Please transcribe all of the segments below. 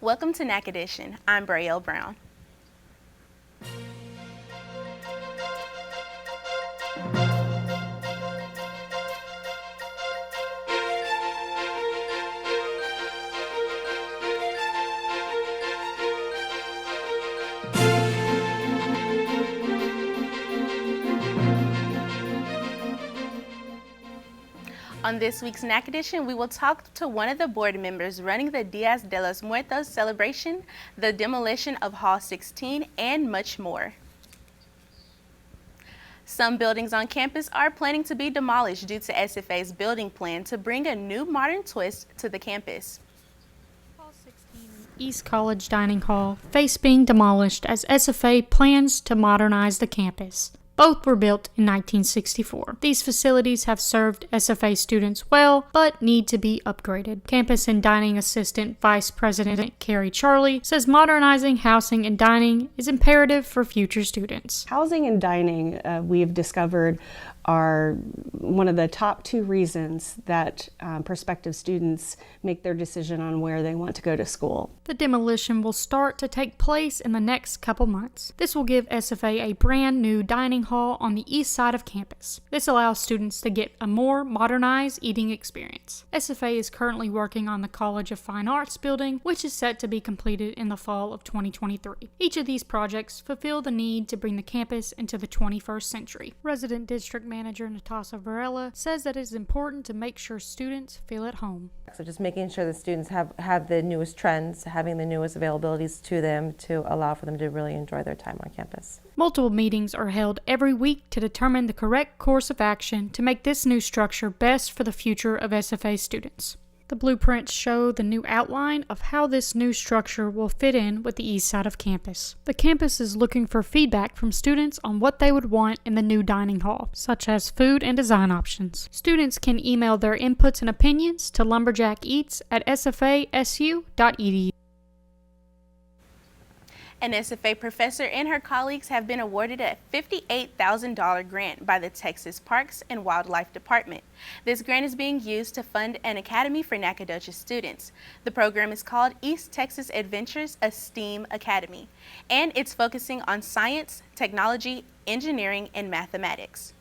Welcome to Nac Edition. I'm Braille Brown. On this week's Nac Edition, we will talk to one of the board members running the Dias de los Muertos celebration, the demolition of Hall 16, and much more. Some buildings on campus are planning to be demolished due to SFA's building plan to bring a new modern twist to the campus. Hall 16 East College Dining Hall face being demolished as SFA plans to modernize the campus. Both were built in 1964. These facilities have served SFA students well, but need to be upgraded. Campus and Dining Assistant Vice President Carrie Charlie says modernizing housing and dining is imperative for future students. Housing and dining, we have discovered, are one of the top two reasons that prospective students make their decision on where they want to go to school. The demolition will start to take place in the next couple months. This will give SFA a brand new dining hall on the east side of campus. This allows students to get a more modernized eating experience. SFA is currently working on the College of Fine Arts building, which is set to be completed in the fall of 2023. Each of these projects fulfill the need to bring the campus into the 21st century. Resident District Manager Natasha Varela says that it is important to make sure students feel at home. So just making sure the students have the newest trends, having the newest availabilities to them to allow for them to really enjoy their time on campus. Multiple meetings are held every week to determine the correct course of action to make this new structure best for the future of SFA students. The blueprints show the new outline of how this new structure will fit in with the east side of campus. The campus is looking for feedback from students on what they would want in the new dining hall, such as food and design options. Students can email their inputs and opinions to lumberjackeats@sfasu.edu. An SFA professor and her colleagues have been awarded a $58,000 grant by the Texas Parks and Wildlife Department. This grant is being used to fund an academy for Nacogdoches students. The program is called East Texas Adventures, a STEAM Academy, and it's focusing on science, technology, engineering, and mathematics.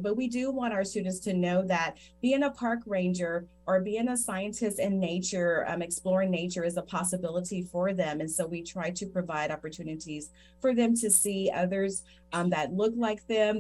But we do want our students to know that being a park ranger or being a scientist in nature, exploring nature is a possibility for them. And so we try to provide opportunities for them to see others that look like them.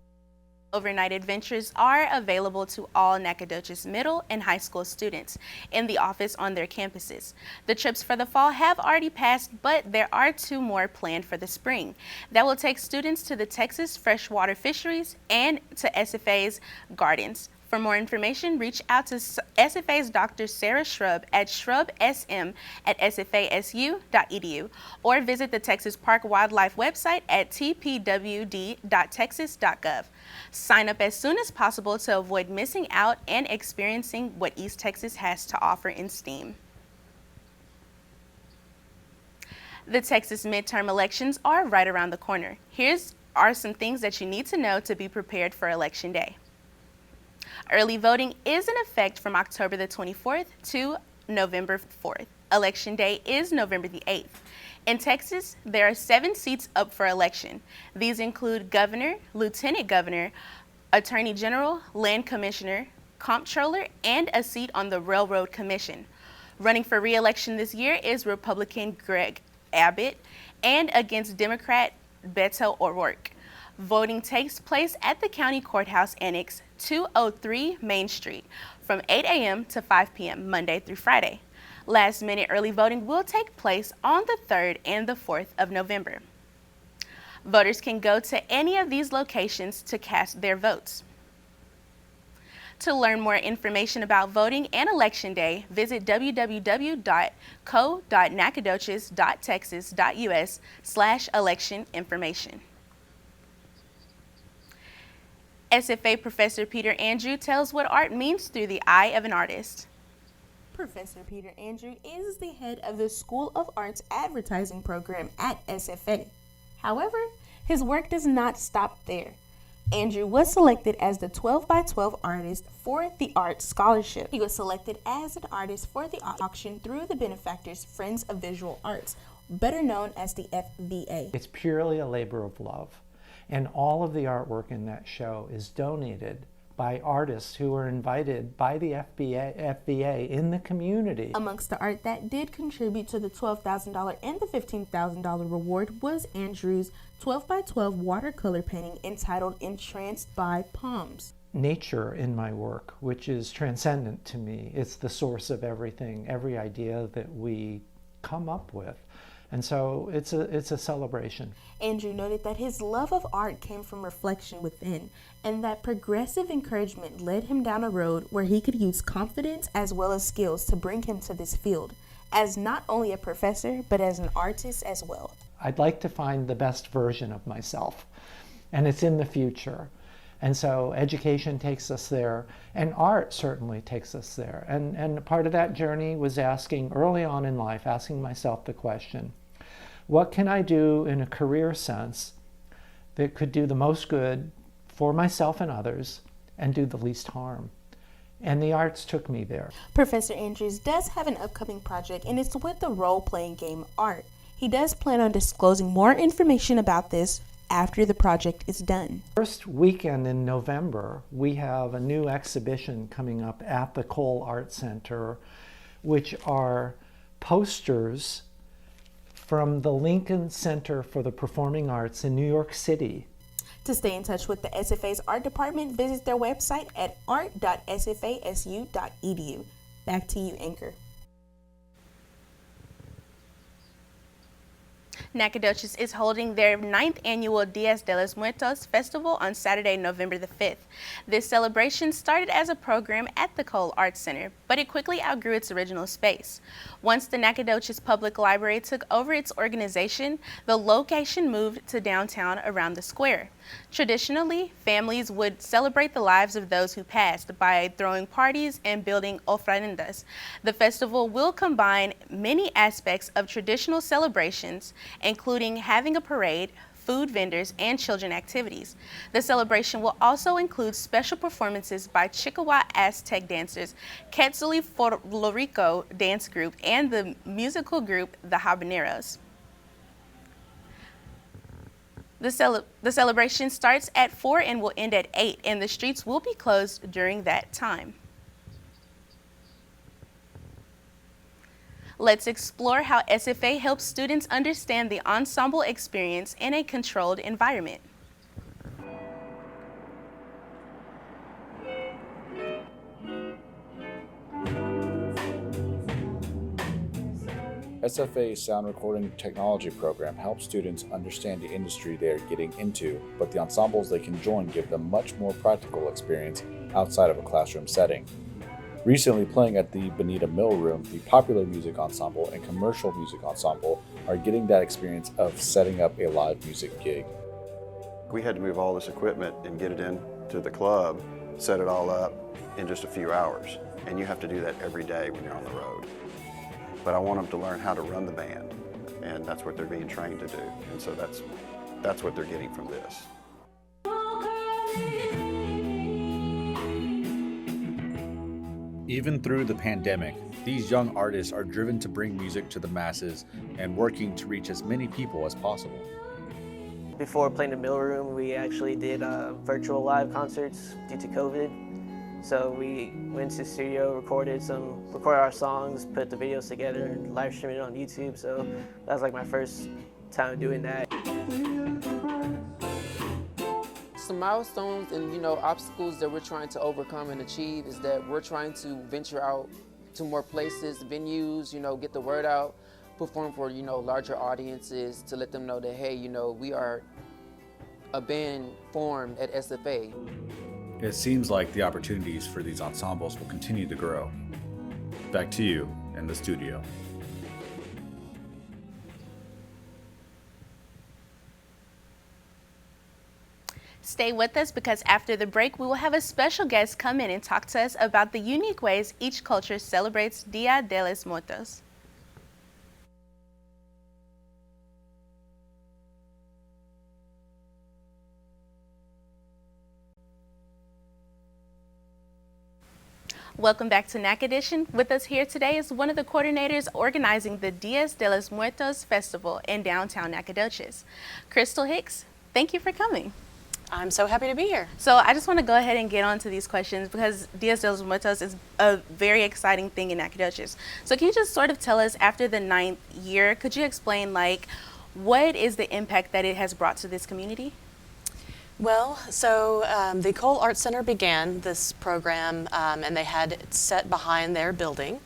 Overnight adventures are available to all Nacogdoches middle and high school students in the office on their campuses. The trips for the fall have already passed, but there are 2 more planned for the spring that will take students to the Texas freshwater fisheries and to SFA's gardens. For more information, reach out to SFA's Dr. Sarah Shrub at shrubsm@sfasu.edu or visit the Texas Park Wildlife website at tpwd.texas.gov. Sign up as soon as possible to avoid missing out and experiencing what East Texas has to offer in STEAM. The Texas midterm elections are right around the corner. Here are some things that you need to know to be prepared for Election Day. Early voting is in effect from October the 24th to November 4th. Election Day is November the 8th. In Texas, there are 7 seats up for election. These include governor, lieutenant governor, attorney general, land commissioner, comptroller, and a seat on the Railroad Commission. Running for re-election this year is Republican Greg Abbott and against Democrat Beto O'Rourke. Voting takes place at the County Courthouse Annex, 203 Main Street, from 8 a.m. to 5 p.m. Monday through Friday. Last-minute early voting will take place on the 3rd and the 4th of November. Voters can go to any of these locations to cast their votes. To learn more information about voting and Election Day, visit www.co.nacogdoches.texas.us/election information. SFA Professor Peter Andrew tells what art means through the eye of an artist. Professor Peter Andrew is the head of the School of Arts Advertising program at SFA. However, his work does not stop there. Andrew was selected as the 12 by 12 artist for the Art Scholarship. He was selected as an artist for the auction through the benefactors Friends of Visual Arts, better known as the FVA. It's purely a labor of love, and all of the artwork in that show is donated by artists who were invited by the FVA in the community. Amongst the art that did contribute to the $12,000 and the $15,000 reward was Andrew's 12 by 12 watercolor painting entitled Entranced by Palms. Nature in my work, which is transcendent to me, it's the source of everything, every idea that we come up with. And so it's a celebration. Andrew noted that his love of art came from reflection within, and that progressive encouragement led him down a road where he could use confidence as well as skills to bring him to this field, as not only a professor, but as an artist as well. I'd like to find the best version of myself, and it's in the future. And so education takes us there, and art certainly takes us there. And part of that journey was asking, early on in life, asking myself the question, what can I do in a career sense that could do the most good for myself and others and do the least harm? And the arts took me there. Professor Andrews does have an upcoming project, and it's with the role-playing game Art. He does plan on disclosing more information about this after the project is done. First weekend in November, we have a new exhibition coming up at the Cole Art Center, which are posters from the Lincoln Center for the Performing Arts in New York City. To stay in touch with the SFA's art department, visit their website at art.sfasu.edu. Back to you, Anchor. Nacogdoches is holding their 9th annual Dias de los Muertos Festival on Saturday, November the 5th. This celebration started as a program at the Cole Arts Center, but it quickly outgrew its original space. Once the Nacogdoches Public Library took over its organization, the location moved to downtown around the square. Traditionally, families would celebrate the lives of those who passed by throwing parties and building ofrendas. The festival will combine many aspects of traditional celebrations, including having a parade, food vendors, and children activities. The celebration will also include special performances by Chickasaw Aztec dancers, Quetzalí Florico dance group, and the musical group The Habaneros. The celebration starts at 4 and will end at 8, and the streets will be closed during that time. Let's explore how SFA helps students understand the ensemble experience in a controlled environment. SFA's sound recording technology program helps students understand the industry they are getting into, but the ensembles they can join give them much more practical experience outside of a classroom setting. Recently, playing at the Bonita Mill Room, the popular music ensemble and commercial music ensemble are getting that experience of setting up a live music gig. We had to move all this equipment and get it into the club, set it all up in just a few hours. And you have to do that every day when you're on the road. But I want them to learn how to run the band, and that's what they're being trained to do. And so that's what they're getting from this. Even through the pandemic, these young artists are driven to bring music to the masses and working to reach as many people as possible. Before playing the Mill Room, we actually did virtual live concerts due to COVID. So we went to the studio, recorded our songs, put the videos together, and live streamed it on YouTube. So that was like my first time doing that. Some milestones and obstacles that we're trying to overcome and achieve is that we're trying to venture out to more places, venues, get the word out, perform for larger audiences to let them know that hey, we are a band formed at SFA. It seems like the opportunities for these ensembles will continue to grow. Back to you in the studio. Stay with us because after the break, we will have a special guest come in and talk to us about the unique ways each culture celebrates Dia de los Muertos. Welcome back to Nac Edition. With us here today is one of the coordinators organizing the Dias de los Muertos Festival in downtown Nacogdoches. Crystal Hicks, thank you for coming. I'm so happy to be here. So I just want to go ahead and get on to these questions because Dias de los Muertos is a very exciting thing in Nacogdoches. So can you just sort of tell us, after the 9th year, could you explain what is the impact that it has brought to this community? Well, so the Cole Arts Center began this program and they had it set behind their building.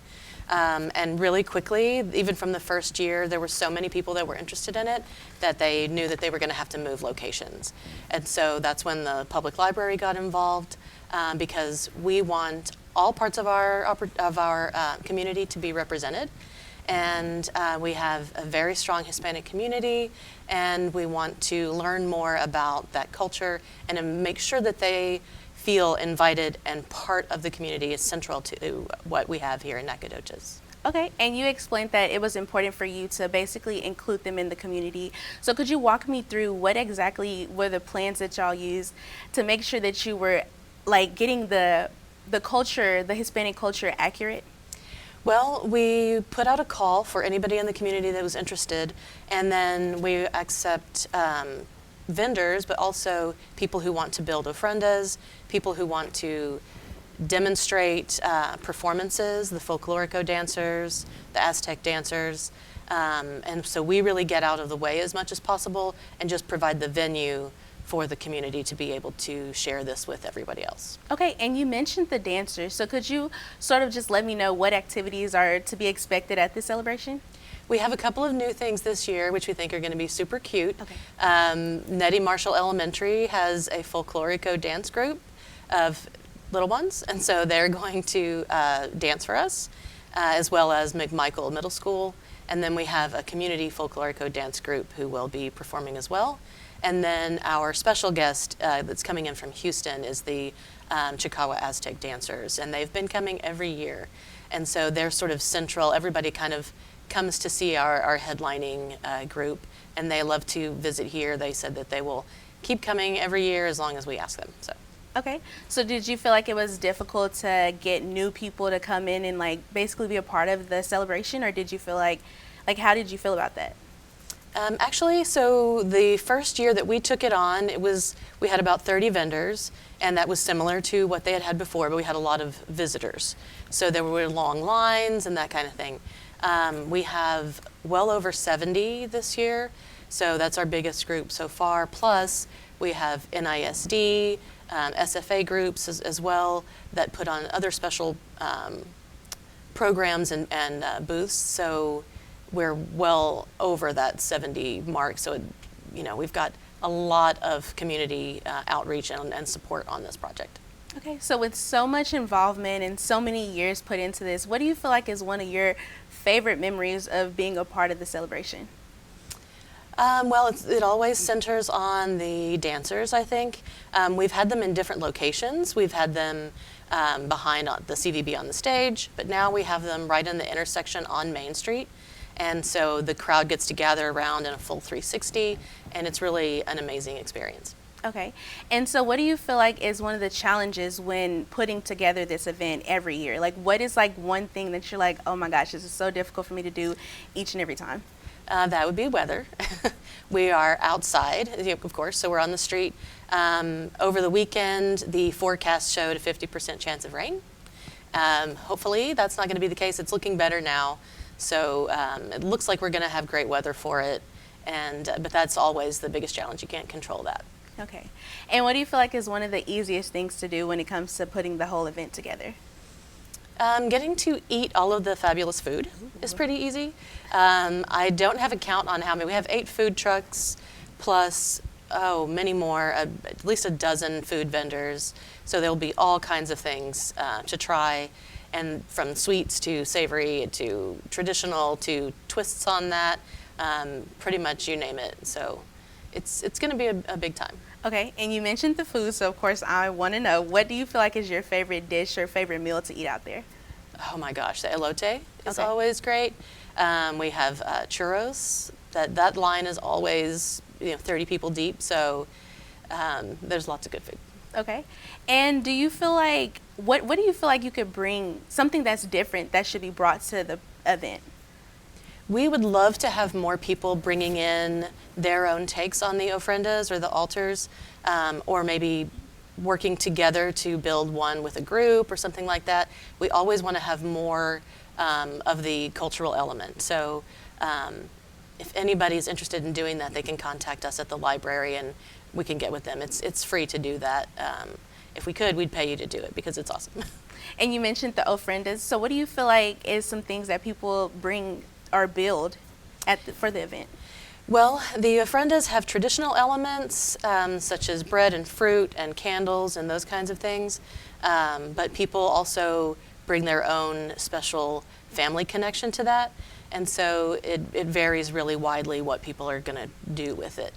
And really quickly, even from the first year, there were so many people that were interested in it that they knew that they were going to have to move locations. And so that's when the public library got involved because we want all parts of our community to be represented. And we have a very strong Hispanic community, and we want to learn more about that culture and to make sure that they feel invited and part of the community is central to what we have here in Nacogdoches. Okay, and you explained that it was important for you to basically include them in the community. So could you walk me through what exactly were the plans that y'all used to make sure that you were getting the culture, the Hispanic culture, accurate? Well, we put out a call for anybody in the community that was interested, and then we accept vendors, but also people who want to build ofrendas, people who want to demonstrate performances, the folklorico dancers, the Aztec dancers, and so we really get out of the way as much as possible and just provide the venue for the community to be able to share this with everybody else. Okay, and you mentioned the dancers, so could you sort of just let me know what activities are to be expected at this celebration? We have a couple of new things this year which we think are going to be super cute. Okay. Nettie Marshall Elementary has a folklorico dance group of little ones, and so they're going to dance for us, as well as McMichael Middle School. And then we have a community folklorico dance group who will be performing as well. And then our special guest that's coming in from Houston is the Chickawa Aztec dancers, and they've been coming every year. And so they're sort of central. Everybody kind of comes to see our headlining group, and they love to visit here. They said that they will keep coming every year as long as we ask them. So. Okay, so did you feel like it was difficult to get new people to come in and basically be a part of the celebration, or did you feel like how did you feel about that? Actually, so the first year that we took it on, we had about 30 vendors, and that was similar to what they had had before, but we had a lot of visitors. So there were long lines and that kind of thing. We have well over 70 this year, so that's our biggest group so far. Plus, we have NISD, SFA groups as well that put on other special programs and booths. So we're well over that 70 mark. So, we've got a lot of community outreach and support on this project. Okay, so with so much involvement and so many years put into this, what do you feel like is one of your favorite memories of being a part of the celebration? Well, it always centers on the dancers, I think. We've had them in different locations. We've had them behind the CVB on the stage, but now we have them right in the intersection on Main Street. And so the crowd gets to gather around in a full 360, and it's really an amazing experience. Okay, and so what do you feel like is one of the challenges when putting together this event every year? What is one thing that you're like, oh my gosh, this is so difficult for me to do each and every time? That would be weather. We are outside, of course, so we're on the street. Over the weekend, the forecast showed a 50% chance of rain. Hopefully that's not going to be the case. It's looking better now. So it looks like we're going to have great weather for it, but that's always the biggest challenge. You can't control that. Okay. And what do you feel like is one of the easiest things to do when it comes to putting the whole event together? Getting to eat all of the fabulous food is pretty easy. I don't have a count on how many. We have 8 food trucks plus, many more, at least a dozen food vendors. So there'll be all kinds of things to try. And from sweets to savory to traditional to twists on that, pretty much you name it. So it's going to be a big time. Okay, and you mentioned the food, so of course I want to know, what do you feel like is your favorite dish or favorite meal to eat out there? Oh my gosh, the elote is always great. We have churros. That line is always 30 people deep, so there's lots of good food. Okay. And do you feel like, what do you feel like you could bring, something that's different that should be brought to the event? We would love to have more people bringing in their own takes on the ofrendas or the altars, or maybe working together to build one with a group or something like that. We always want to have more of the cultural element. So if anybody's interested in doing that, they can contact us at the library and we can get with them. It's free to do that. If we could, we'd pay you to do it because it's awesome. And you mentioned the ofrendas. So what do you feel like is some things that people bring or build for the event? Well, the ofrendas have traditional elements such as bread and fruit and candles and those kinds of things. But people also bring their own special family connection to that. And so it varies really widely what people are going to do with it.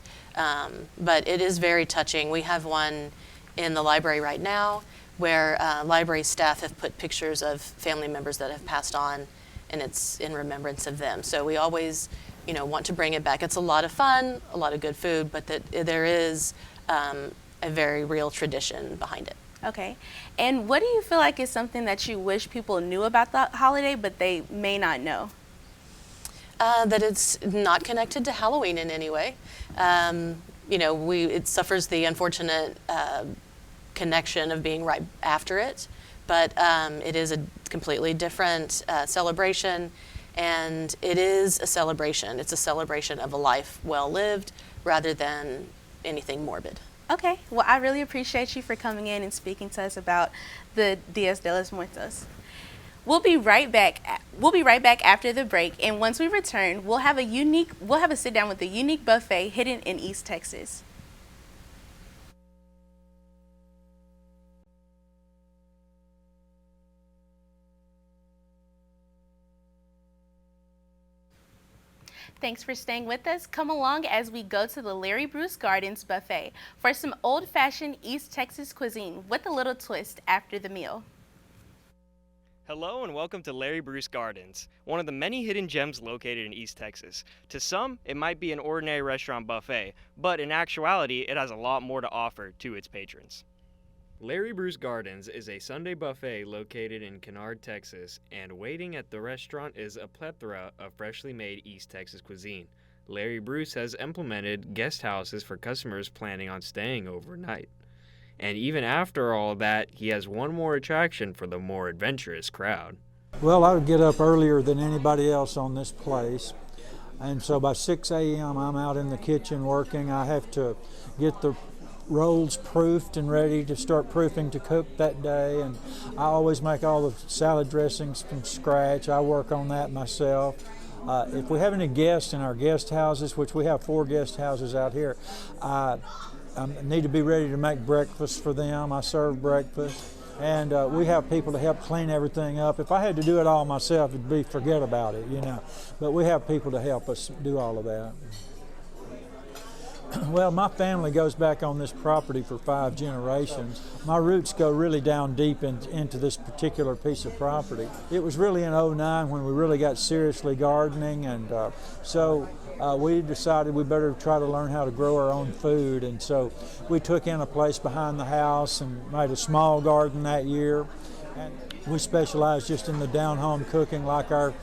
But it is very touching. We have one in the library right now where library staff have put pictures of family members that have passed on, and it's in remembrance of them. So we always, want to bring it back. It's a lot of fun, a lot of good food, but there is a very real tradition behind it. Okay. And what do you feel like is something that you wish people knew about the holiday, but they may not know? That it's not connected to Halloween in any way. It suffers the unfortunate connection of being right after it, but it is a completely different celebration, and it is a celebration. It's a celebration of a life well lived rather than anything morbid. Okay. Well, I really appreciate you for coming in and speaking to us about the Dias de los Muertos. We'll be right back after the break, and once we return, we'll have a sit down with a unique buffet hidden in East Texas. Thanks for staying with us. Come along as we go to the Larry Bruce Gardens Buffet for some old-fashioned East Texas cuisine with a little twist after the meal. Hello and welcome to Larry Bruce Gardens, one of the many hidden gems located in East Texas. To some, it might be an ordinary restaurant buffet, but in actuality, it has a lot more to offer to its patrons. Larry Bruce Gardens is a Sunday buffet located in Kennard, Texas, and waiting at the restaurant is a plethora of freshly made East Texas cuisine. Larry Bruce has implemented guest houses for customers planning on staying overnight. And even after all that, he has one more attraction for the more adventurous crowd. Well, I would get up earlier than anybody else on this place. And so by 6 a.m. I'm out in the kitchen working. I have to get the rolls proofed and ready to start proofing to cook that day. And I always make all the salad dressings from scratch. I work on that myself. If we have any guests in our guest houses, which we have 4 guest houses out here, I need to be ready to make breakfast for them. I serve breakfast, and we have people to help clean everything up. If I had to do it all myself, it'd be forget about it, But we have people to help us do all of that. Well, my family goes back on this property for 5 generations. My roots go really down deep into this particular piece of property. It was really in '09 when we really got seriously gardening, and so we decided we better try to learn how to grow our own food. And so we took in a place behind the house and made a small garden that year. And we specialize just in the down-home cooking like our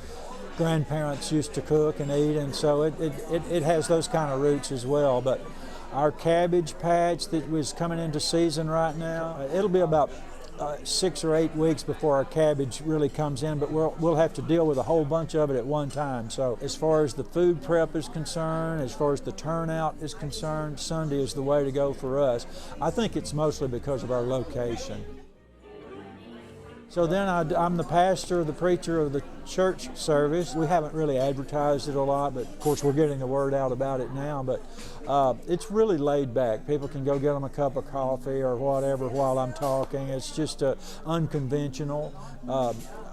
grandparents used to cook and eat, and so it has those kind of roots as well. But our cabbage patch that was coming into season right now, it'll be about 6 or 8 weeks before our cabbage really comes in, but we'll have to deal with a whole bunch of it at one time. So as far as the food prep is concerned, as far as the turnout is concerned, Sunday is the way to go for us. I think it's mostly because of our location. So then I'm the pastor, the preacher of the church service. We haven't really advertised it a lot, but of course we're getting the word out about it now. But it's really laid back. People can go get them a cup of coffee or whatever while I'm talking. It's just unconventional,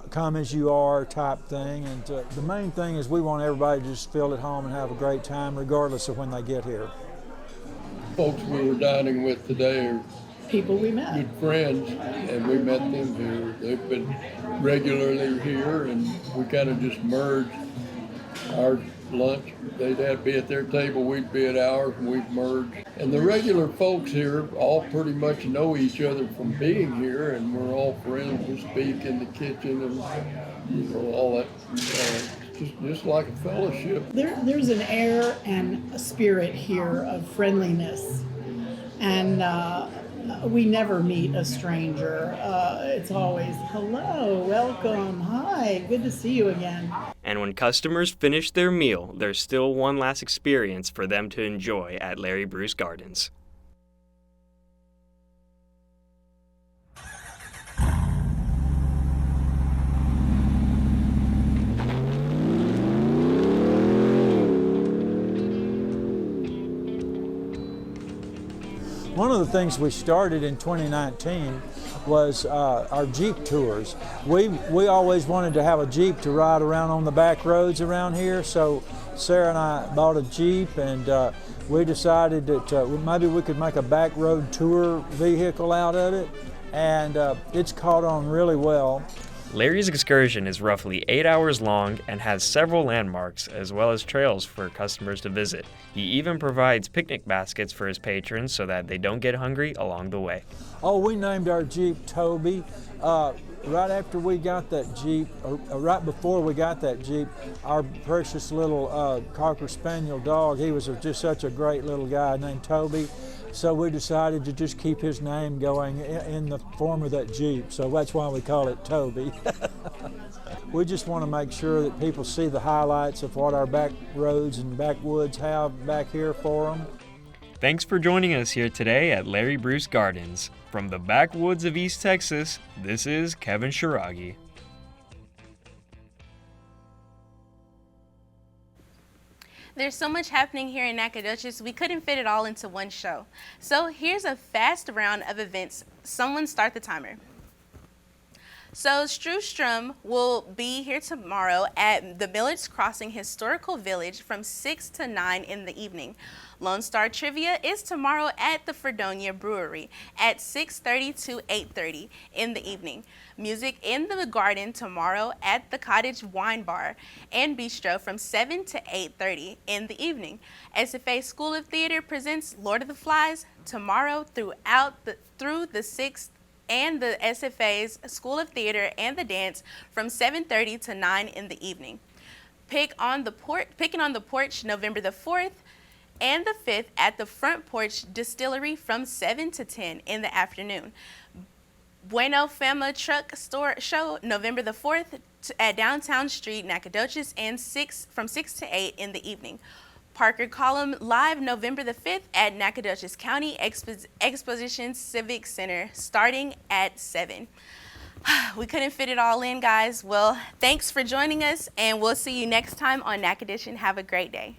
come as you are type thing. And the main thing is we want everybody to just feel at home and have a great time regardless of when they get here. Folks we were dining with today are people we met. Good friends, and we met them here. They've been regularly here, and we kind of just merged our lunch. They'd have to be at their table, we'd be at ours, and we'd merge. And the regular folks here all pretty much know each other from being here, and we're all friends. We speak in the kitchen and all that. Just like a fellowship. There's an air and a spirit here of friendliness, and we never meet a stranger. It's always, hello, welcome, hi, good to see you again. And when customers finish their meal, there's still one last experience for them to enjoy at Larry Bruce Gardens. One of the things we started in 2019 was our Jeep tours. We always wanted to have a Jeep to ride around on the back roads around here, so Sarah and I bought a Jeep, and we decided that maybe we could make a back road tour vehicle out of it, and it's caught on really well. Larry's excursion is roughly 8 hours long and has several landmarks as well as trails for customers to visit. He even provides picnic baskets for his patrons so that they don't get hungry along the way. Oh, we named our Jeep Toby. Right after we got that Jeep, or right before we got that Jeep, our precious little Cocker Spaniel dog, he was just such a great little guy named Toby. So we decided to just keep his name going in the form of that Jeep. So that's why we call it Toby. We just want to make sure that people see the highlights of what our back roads and backwoods have back here for them. Thanks for joining us here today at Larry Bruce Gardens. From the backwoods of East Texas, this is Kevin Shiragi. There's so much happening here in Nacogdoches, we couldn't fit it all into one show. So here's a fast round of events. Someone start the timer. So Strewstrom will be here tomorrow at the Millards Crossing Historical Village from 6 to 9 in the evening. Lone Star Trivia is tomorrow at the Fredonia Brewery at 6:30 to 8:30 in the evening. Music in the Garden tomorrow at the Cottage Wine Bar and Bistro from 7 to 8:30 in the evening. SFA School of Theater presents Lord of the Flies tomorrow through the 6th, and the SFA's School of Theater and the Dance from 7:30 to 9 in the evening. Picking on the Porch November the 4th and the 5th at the Front Porch Distillery from 7 to 10 in the afternoon. Bueno Fama Truck Store Show November the 4th at Downtown Street, Nacogdoches, and from 6 to 8 in the evening. Parker Column Live November the 5th at Nacogdoches County Exposition Civic Center starting at 7. We couldn't fit it all in, guys. Well, thanks for joining us, and we'll see you next time on Nac Edition. Have a great day.